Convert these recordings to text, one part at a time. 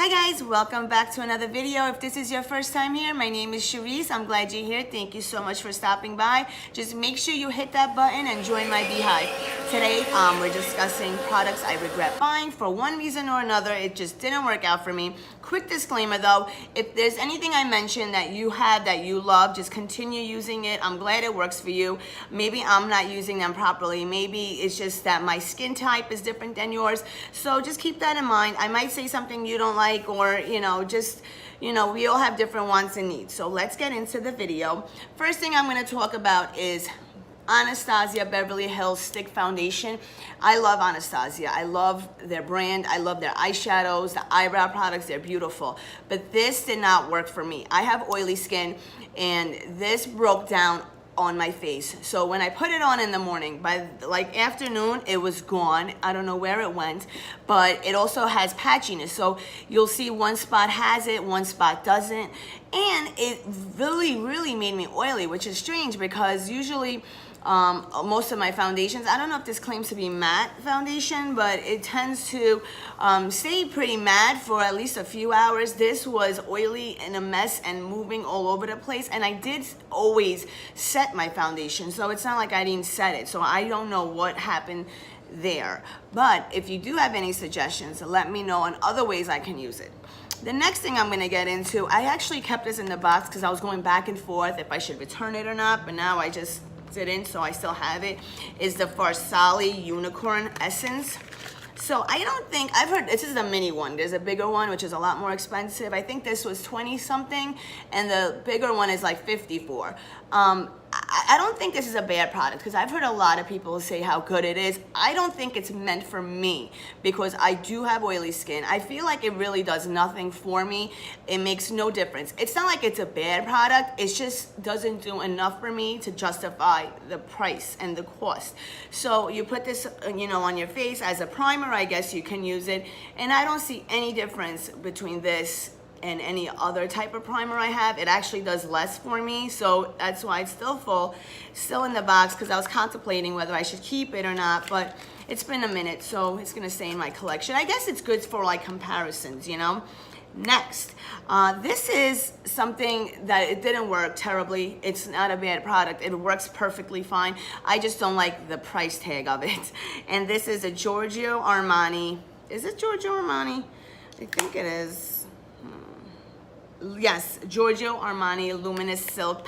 Hi guys, welcome back to another video. If this is your first time here, my name is Cherise. I'm glad you're here. Thank you so much for stopping by. Just make sure you hit that button and join my beehive. Today, we're discussing products I regret buying. For one reason or another, it just didn't work out for me. Quick disclaimer though, if there's anything I mentioned that you have that you love, just continue using it. I'm glad it works for you. Maybe I'm not using them properly. Maybe it's just that my skin type is different than yours. So just keep that in mind. I might say something you don't like, or we all have different wants and needs. So let's get into the video. First thing I'm going to talk about is Anastasia Beverly Hills Stick Foundation. I love Anastasia. I love their brand. I love their eyeshadows, the eyebrow products. They're beautiful. But this did not work for me. I have oily skin and this broke down on my face. So when I put it on in the morning, by like afternoon, it was gone. I don't know where it went, but it also has patchiness. So you'll see one spot has it, one spot doesn't. And it really made me oily, which is strange because usually most of my foundations, I don't know if this claims to be matte foundation, but it tends to stay pretty matte for at least a few hours. This was oily and a mess and moving all over the place. And I did always set my foundation, so it's not like I didn't set it. So I don't know what happened there. But if you do have any suggestions, let me know on other ways I can use it. The next thing I'm gonna get into, I actually kept this in the box because I was going back and forth if I should return it or not, but now I just didn't, so I still have it, is the Farsali Unicorn Essence. So I don't think, I've heard, this is the mini one. There's a bigger one, which is a lot more expensive. I think this was 20 something, and the bigger one is like 54. I don't think this is a bad product because I've heard a lot of people say how good it is. I don't think it's meant for me because I do have oily skin. I feel like it really does nothing for me. It makes no difference. It's not like it's a bad product. It just doesn't do enough for me to justify the price and the cost. So you put this, on your face as a primer. I guess you can use it. And I don't see any difference between this and any other type of primer I have. It actually does less for me, so that's why it's still full, still in the box, because I was contemplating whether I should keep it or not, but it's been a minute, so it's gonna stay in my collection. I guess it's good for like comparisons, Next, this is something that it didn't work terribly. It's not a bad product. It works perfectly fine. I just don't like the price tag of it. And this is a Giorgio Armani. Is it Giorgio Armani? I think it is. Yes, Giorgio Armani Luminous Silk.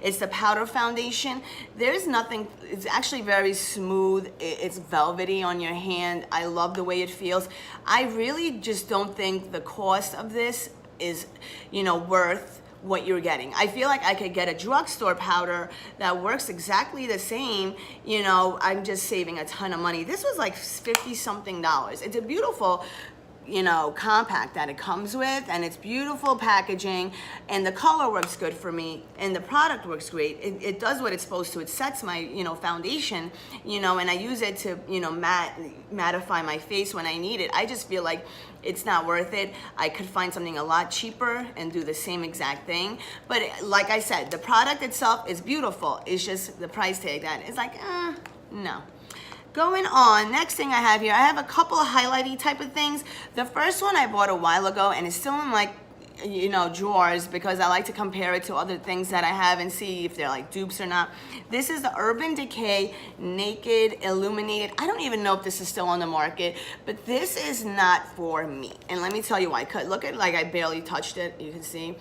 It's the powder foundation. There's nothing, it's actually very smooth. It's velvety on your hand. I love the way it feels. I really just don't think the cost of this is, worth what you're getting. I feel like I could get a drugstore powder that works exactly the same. I'm just saving a ton of money. This was like 50 something dollars. It's a beautiful compact that it comes with, and it's beautiful packaging, and the color works good for me, and the product works great. It does what it's supposed to. It sets my foundation, and I use it to mattify my face when I need it. I just feel like it's not worth it. I could find something a lot cheaper and do the same exact thing. But like I said, the product itself is beautiful. It's just the price tag that is like, no. Going on, next thing I have here, I have a couple of highlighty type of things. The first one I bought a while ago, and it's still in like, drawers, because I like to compare it to other things that I have and see if they're like dupes or not. This is the Urban Decay Naked Illuminated. I don't even know if this is still on the market, but this is not for me. And let me tell you why. Look at, like, I barely touched it. You can see.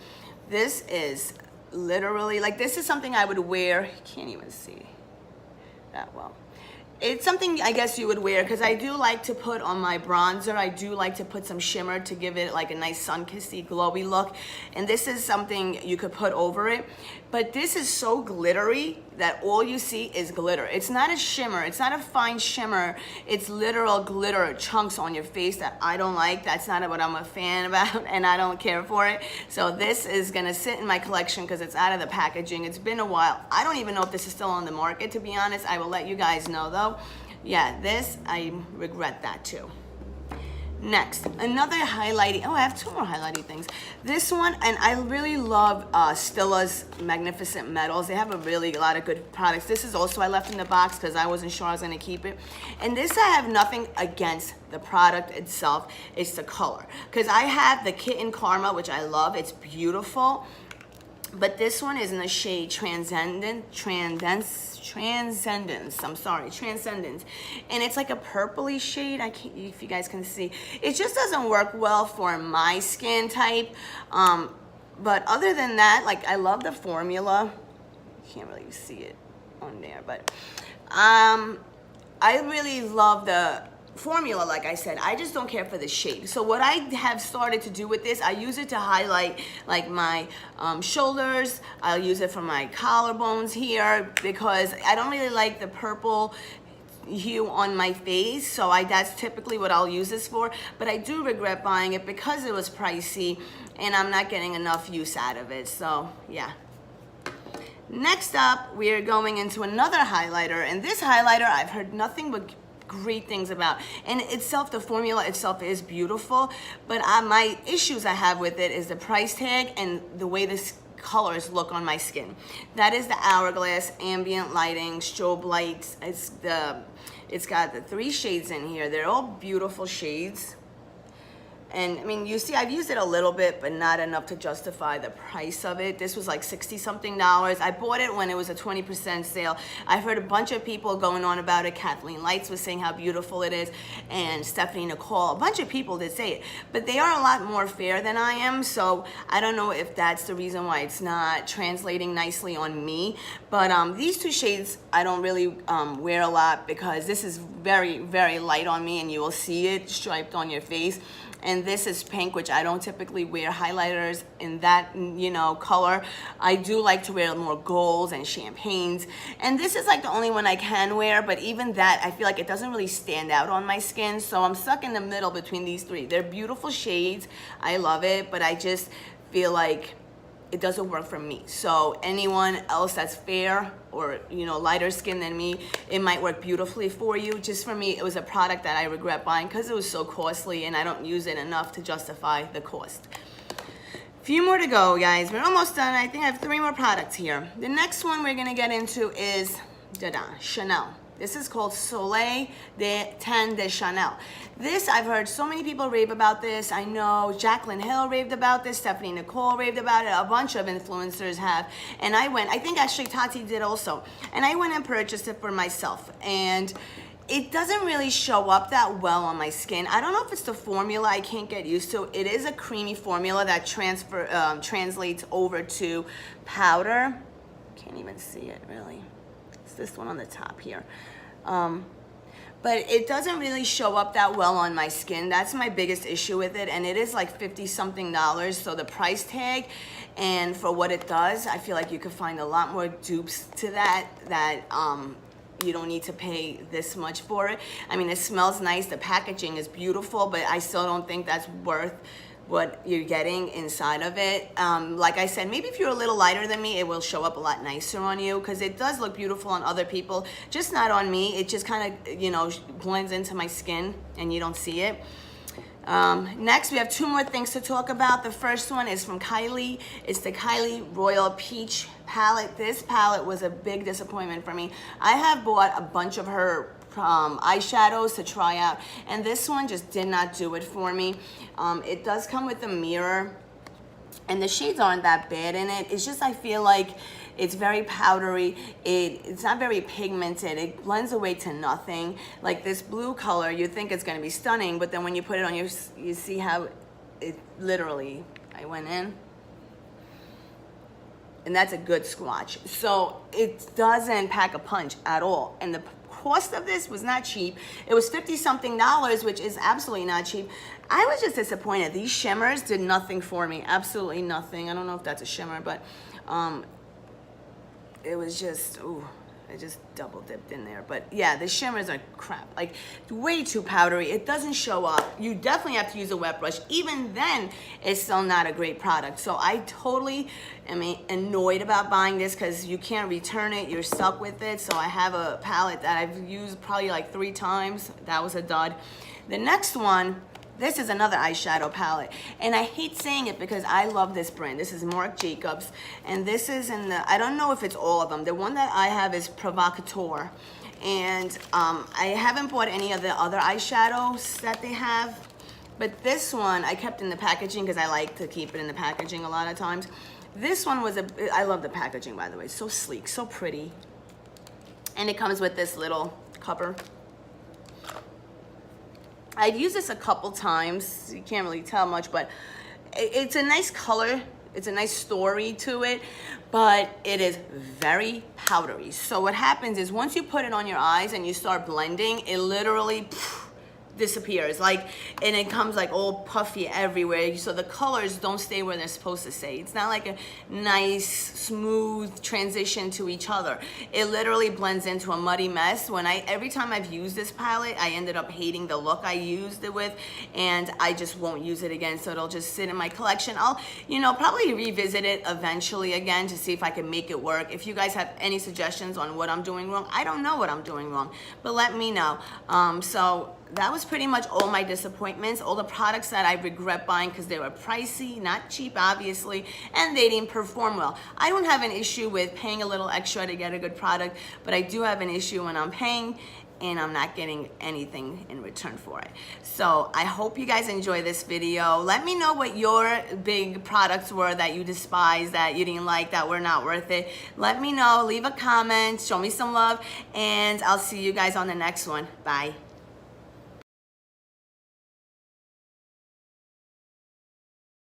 This is literally, like, this is something I would wear. You can't even see that well. It's something I guess you would wear because I do like to put on my bronzer. I do like to put some shimmer to give it like a nice sun-kissy, glowy look. And this is something you could put over it. But this is so glittery that all you see is glitter. It's not a shimmer. It's not a fine shimmer. It's literal glitter chunks on your face that I don't like. That's not what I'm a fan about, and I don't care for it. So this is gonna sit in my collection because it's out of the packaging. It's been a while. I don't even know if this is still on the market, to be honest. I will let you guys know though. Yeah, this, I regret that too. Next, another highlighting, oh, I have two more highlighting things. This one, and I really love Stilla's Magnificent Metals. They have a lot of good products. This is also I left in the box because I wasn't sure I was gonna keep it. And this I have nothing against the product itself, it's the color. Because I have the Kitten Karma, which I love, it's beautiful. But this one is in the shade Transcendence, I'm sorry, Transcendence. And it's like a purpley shade, I can't, if you guys can see. It just doesn't work well for my skin type. But other than that, like I love the formula. You can't really see it on there, but I really love the formula, like I said. I just don't care for the shade. So what I have started to do with this, I use it to highlight like my shoulders. I'll use it for my collarbones here because I don't really like the purple hue on my face, so that's typically what I'll use this for. But I do regret buying it because it was pricey and I'm not getting enough use out of it. So yeah. Next up, we are going into another highlighter, and this highlighter I've heard nothing but great things about. And itself, the formula itself is beautiful, but my issues I have with it is the price tag and the way this colors look on my skin. That is the Hourglass Ambient Lighting Strobe Lights. It's got the 3 shades in here. They're all beautiful shades. And I mean, you see, I've used it a little bit, but not enough to justify the price of it. This was like $60-something. I bought it when it was a 20% sale. I've heard a bunch of people going on about it. Kathleen Lights was saying how beautiful it is, and Stephanie Nicole, a bunch of people did say it. But they are a lot more fair than I am, so I don't know if that's the reason why it's not translating nicely on me. But these 2 shades I don't really wear a lot because this is very, very light on me, and you will see it striped on your face. And this is pink, which I don't typically wear highlighters in that, color. I do like to wear more golds and champagnes. And this is like the only one I can wear, but even that, I feel like it doesn't really stand out on my skin. So I'm stuck in the middle between these 3. They're beautiful shades. I love it, but I just feel like it doesn't work for me. So anyone else that's fair or lighter skin than me, it might work beautifully for you. Just for me, it was a product that I regret buying because it was so costly and I don't use it enough to justify the cost. Few more to go, guys. We're almost done. I think I have 3 more products here. The next one we're gonna get into is Chanel. This is called Soleil de Teint de Chanel. This, I've heard so many people rave about this. I know Jaclyn Hill raved about this, Stephanie Nicole raved about it, a bunch of influencers have. And I think actually Tati did also. And I went and purchased it for myself. And it doesn't really show up that well on my skin. I don't know if it's the formula I can't get used to. It is a creamy formula that translates over to powder. Can't even see it really. It's this one on the top here. But it doesn't really show up that well on my skin. That's my biggest issue with it, and it is like $50-something. So the price tag and for what it does, I feel like you could find a lot more dupes to that you don't need to pay this much for it. I mean, it smells nice, the packaging is beautiful, but I still don't think that's worth what you're getting inside of it. Like I said, maybe if you're a little lighter than me, it will show up a lot nicer on you because it does look beautiful on other people, just not on me. It just kind of, blends into my skin and you don't see it. Next, we have 2 more things to talk about. The first one is from Kylie. It's the Kylie Royal Peach palette. This palette was a big disappointment for me. I have bought a bunch of her eyeshadows to try out, and this one just did not do it for me. It does come with a mirror, and the shades aren't that bad in it. It's just I feel like it's very powdery. It's not very pigmented. It blends away to nothing. Like this blue color, you think it's gonna be stunning, but then when you put it on you see how it literally, I went in, and that's a good swatch. So it doesn't pack a punch at all. And the cost of this was not cheap. It was $50-something, which is absolutely not cheap. I was just disappointed. These shimmers did nothing for me, absolutely nothing. I don't know if that's a shimmer, but it was just, ooh, I just double dipped in there. But yeah, the shimmers are crap, like way too powdery. It doesn't show up. You definitely have to use a wet brush. Even then, it's still not a great product. So I totally am annoyed about buying this because you can't return it. You're stuck with it. So I have a palette that I've used probably like 3 times. That was a dud. The next one, This is another eyeshadow palette, and I hate saying it because I love this brand. This is Marc Jacobs, and this is in the, I don't know if it's all of them. The one that I have is Provocateur, and I haven't bought any of the other eyeshadows that they have, but this one I kept in the packaging because I like to keep it in the packaging a lot of times. This one was I love the packaging, by the way. So sleek, so pretty, and it comes with this little cover. I've used this a couple times. You can't really tell much, but it's a nice color. It's a nice story to it, but it is very powdery. So what happens is once you put it on your eyes and you start blending, it literally disappears, like, and it comes like all puffy everywhere, so the colors don't stay where they're supposed to stay. It's not like a nice smooth transition to each other. It literally blends into a muddy mess. Every time I've used this palette, I ended up hating the look I used it with, and I just won't use it again, so it'll just sit in my collection. I'll, you know, probably revisit it eventually again to see if I can make it work. If you guys have any suggestions on what I'm doing wrong, I don't know what I'm doing wrong, but let me know. So that was pretty much all my disappointments, all the products that I regret buying because they were pricey, not cheap obviously, and they didn't perform well. I don't have an issue with paying a little extra to get a good product, but I do have an issue when I'm paying and I'm not getting anything in return for it. So I hope you guys enjoy this video. Let me know what your big products were that you despise, that you didn't like, that were not worth it. Let me know, leave a comment, show me some love, and I'll see you guys on the next one. Bye.